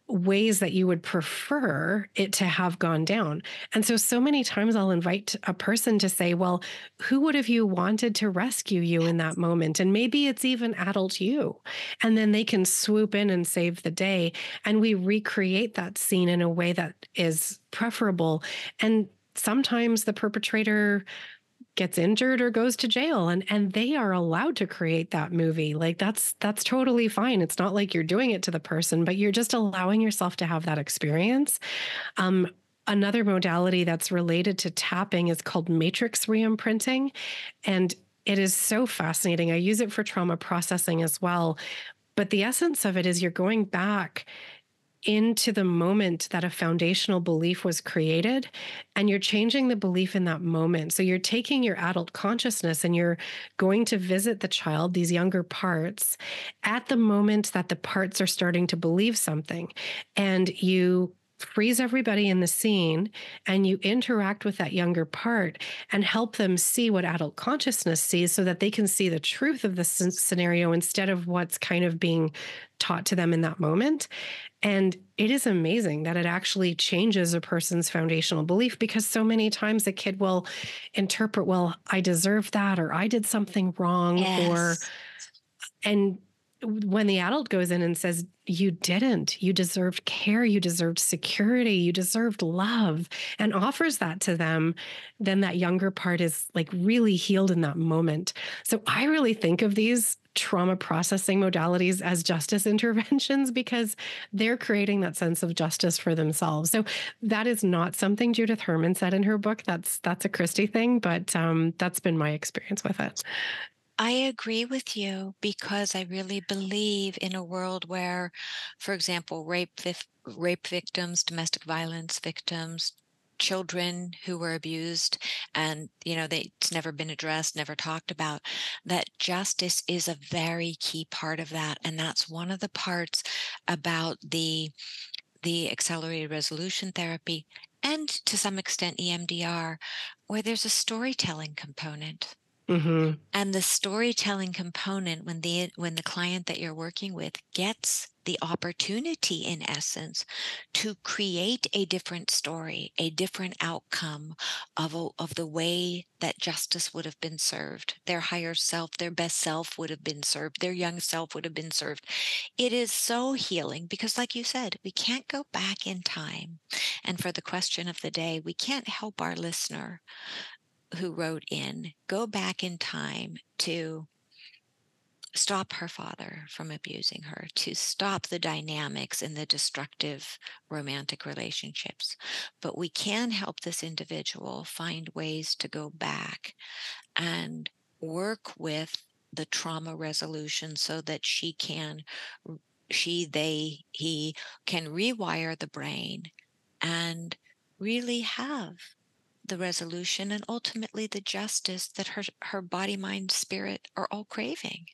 ways that you would prefer it to have gone down. And so many times I'll invite a person to say, well, who would have you wanted to rescue you in that moment? And maybe it's even adult you. And then they can swoop in and save the day. And we recreate that scene in a way that is preferable. And sometimes the perpetrator gets injured or goes to jail, and they are allowed to create that movie. Like that's totally fine. It's not like you're doing it to the person, but you're just allowing yourself to have that experience. Another modality that's related to tapping is called matrix reimprinting, and it is so fascinating. I use it for trauma processing as well, but the essence of it is you're going back into the moment that a foundational belief was created, and you're changing the belief in that moment. So you're taking your adult consciousness and you're going to visit the child, these younger parts, at the moment that the parts are starting to believe something. And you freeze everybody in the scene and you interact with that younger part and help them see what adult consciousness sees, so that they can see the truth of the scenario instead of what's kind of being taught to them in that moment. And it is amazing that it actually changes a person's foundational belief, because so many times a kid will interpret, well, I deserve that, or I did something wrong, Yes. and when the adult goes in and says, you didn't, you deserved care, you deserved security, you deserved love, and offers that to them, then that younger part is like really healed in that moment. So I really think of these trauma processing modalities as justice interventions because they're creating that sense of justice for themselves. So that is not something Judith Herman said in her book. That's a Christy thing, but that's been my experience with it. I agree with you because I really believe in a world where, for example, rape victims, domestic violence victims, children who were abused and it's never been addressed, never talked about, that justice is a very key part of that. And that's one of the parts about the accelerated resolution therapy and to some extent EMDR, where there's a storytelling component. Mm-hmm. And the storytelling component, when the client that you're working with gets the opportunity, in essence, to create a different story, a different outcome of the way that justice would have been served, their higher self, their best self would have been served, their young self would have been served. It is so healing because, like you said, we can't go back in time. And for the question of the day, we can't help our listener who wrote in go back in time to stop her father from abusing her, to stop the dynamics in the destructive romantic relationships. But we can help this individual find ways to go back and work with the trauma resolution so that he can rewire the brain and really have the resolution and ultimately the justice that her body, mind, spirit are all craving.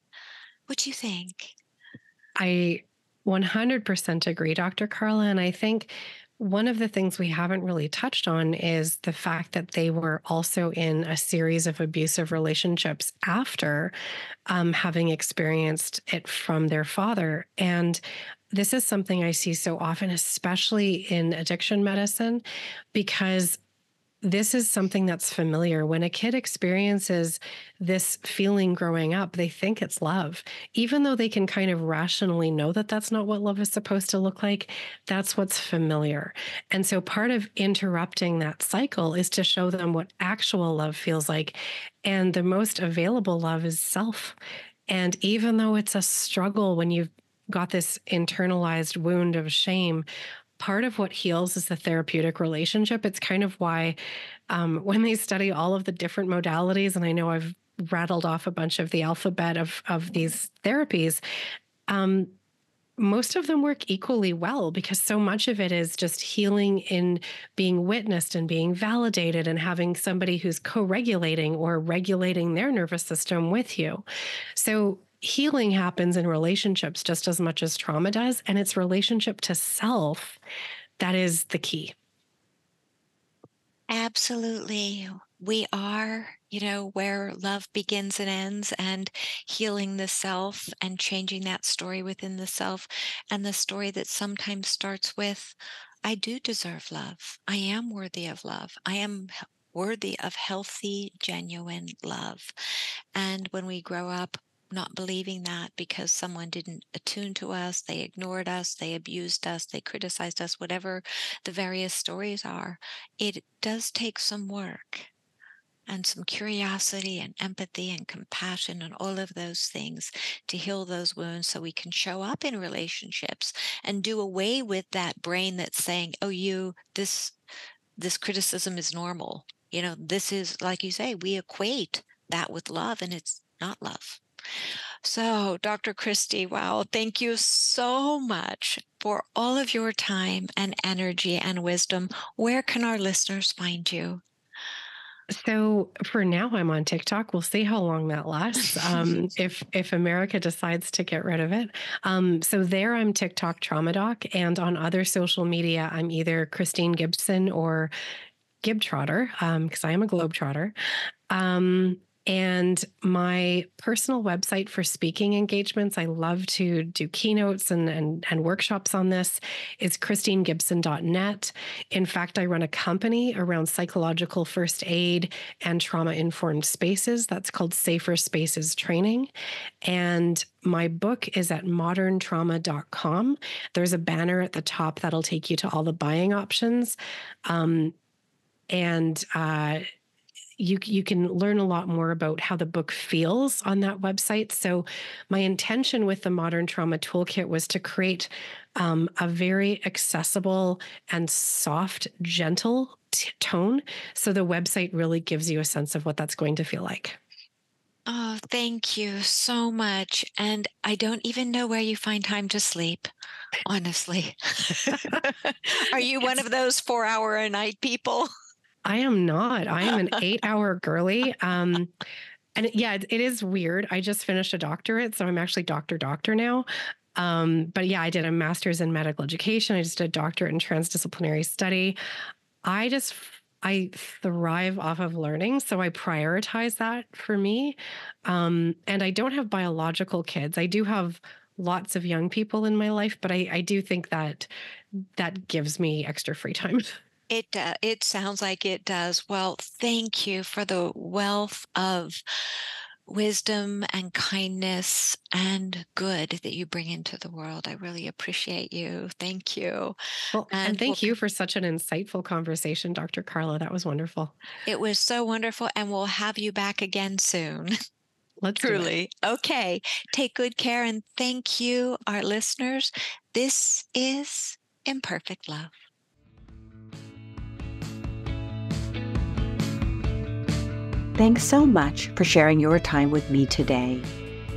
What do you think? I 100% agree, Dr. Carla. And I think one of the things we haven't really touched on is the fact that they were also in a series of abusive relationships after having experienced it from their father. And this is something I see so often, especially in addiction medicine, because this is something that's familiar. When a kid experiences this feeling growing up, they think it's love, even though they can kind of rationally know that that's not what love is supposed to look like. That's what's familiar. And so part of interrupting that cycle is to show them what actual love feels like. And the most available love is self. And even though it's a struggle when you've got this internalized wound of shame, part of what heals is the therapeutic relationship. It's kind of why when they study all of the different modalities, and I know I've rattled off a bunch of the alphabet of these therapies, most of them work equally well because so much of it is just healing in being witnessed and being validated and having somebody who's co-regulating or regulating their nervous system with you. So healing happens in relationships just as much as trauma does, and it's relationship to self that is the key. Absolutely. We are, where love begins and ends, and healing the self and changing that story within the self. And the story that sometimes starts with, I do deserve love. I am worthy of love. I am worthy of healthy, genuine love. And when we grow up not believing that because someone didn't attune to us, they ignored us, they abused us, they criticized us, whatever the various stories are, it does take some work and some curiosity and empathy and compassion and all of those things to heal those wounds so we can show up in relationships and do away with that brain that's saying, oh, this criticism is normal. This is, like you say, we equate that with love, and it's not love. So, Dr. Christy, wow, thank you so much for all of your time and energy and wisdom. Where can our listeners find you? So for now, I'm on TikTok. We'll see how long that lasts. If America decides to get rid of it. So there, I'm TikTok Trauma Doc, and on other social media, I'm either Christine Gibson or Gibtrotter, because I am a Globetrotter. And my personal website for speaking engagements, I love to do keynotes and workshops on this, is christinegibson.net. In fact, I run a company around psychological first aid and trauma-informed spaces. That's called Safer Spaces Training. And my book is at moderntrauma.com. There's a banner at the top that'll take you to all the buying options. You can learn a lot more about how the book feels on that website. So my intention with the Modern Trauma Toolkit was to create a very accessible and soft, gentle tone. So the website really gives you a sense of what that's going to feel like. Oh, thank you so much. And I don't even know where you find time to sleep, honestly. Are you one of those 4-hour-a-night people? I am not. I am an 8-hour girly. And it is weird. I just finished a doctorate, so I'm actually doctor now. But yeah, I did a master's in medical education. I just did a doctorate in transdisciplinary study. I thrive off of learning, so I prioritize that for me. And I don't have biological kids. I do have lots of young people in my life, but I do think that gives me extra free time. It sounds like it does. Well, thank you for the wealth of wisdom and kindness and good that you bring into the world. I really appreciate you. Thank you. Well, and thank you for such an insightful conversation, Dr. Carla. That was wonderful. It was so wonderful, and we'll have you back again soon. Let's Truly. Okay. Take good care, and thank you, our listeners. This is Imperfect Love. Thanks so much for sharing your time with me today.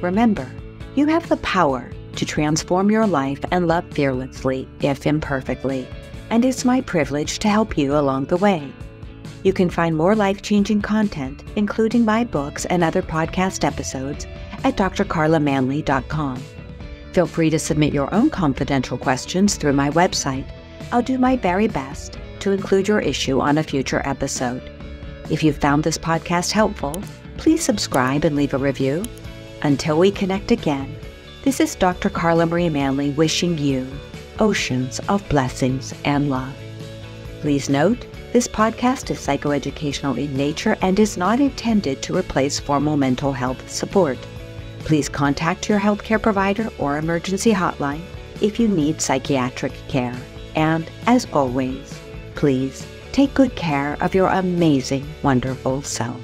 Remember, you have the power to transform your life and love fearlessly, if imperfectly, and it's my privilege to help you along the way. You can find more life-changing content, including my books and other podcast episodes, at drcarlamanly.com. Feel free to submit your own confidential questions through my website. I'll do my very best to include your issue on a future episode. If you found this podcast helpful, please subscribe and leave a review. Until we connect again, this is Dr. Carla Marie Manly wishing you oceans of blessings and love. Please note, this podcast is psychoeducational in nature and is not intended to replace formal mental health support. Please contact your healthcare provider or emergency hotline if you need psychiatric care. And as always, please take good care of your amazing, wonderful self.